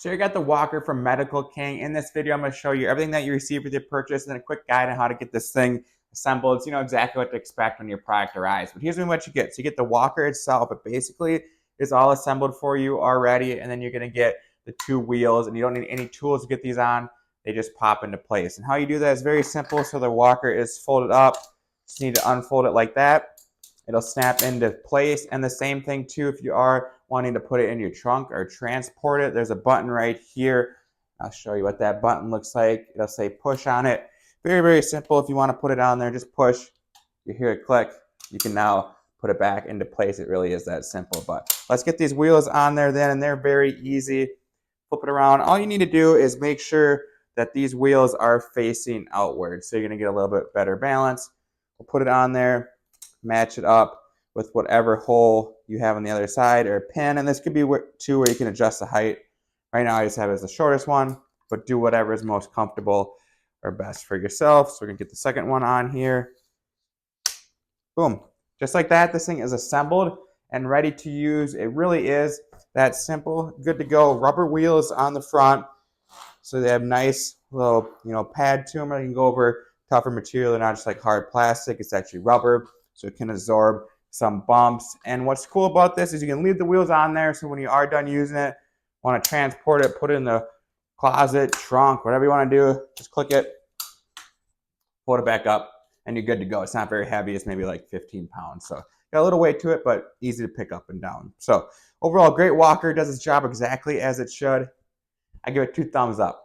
So you got the walker from Medical King. In this video, I'm going to show you everything that you receive with your purchase and then a quick guide on how to get this thing assembled so you know exactly what to expect when your product arrives. But here's what you get. So you get the walker itself. It basically is all assembled for you already, and then you're going to get the two wheels, and you don't need any tools to get these on. They just pop into place. And how you do that is very simple. So the walker is folded up. Just need to unfold it like that. It'll snap into place. And the same thing too if you are wanting to put it in your trunk or transport it. There's a button right here. I'll show you what that button looks like. It'll say push on it. Very, very simple. If you want to put it on there, just push. You hear it click. You can now put it back into place. It really is that simple. But let's get these wheels on there then, and they're very easy. Flip it around. All you need to do is make sure that these wheels are facing outward. So you're going to get a little bit better balance. We'll put it on there. Match it up with whatever hole you have on the other side or a pin, and this could be two where you can adjust the height. Right now I just have it as the shortest one, but do whatever is most comfortable or best for yourself. So we're gonna get the second one on here. Boom. Just like that, this thing is assembled and ready to use. It really is that simple. Good to go. Rubber wheels on the front, so they have nice little pad to them. I can go over tougher material. They're not just like hard plastic. It's actually rubber, so it can absorb some bumps. And what's cool about this is you can leave the wheels on there, so when you are done using it, want to transport it, put it in the closet, trunk, whatever you want to do, just click it, pull it back up, and you're good to go. It's not very heavy. It's maybe like 15 pounds. So got a little weight to it, but easy to pick up and down. So overall, great walker. Does its job exactly as it should. I give it 2 thumbs up.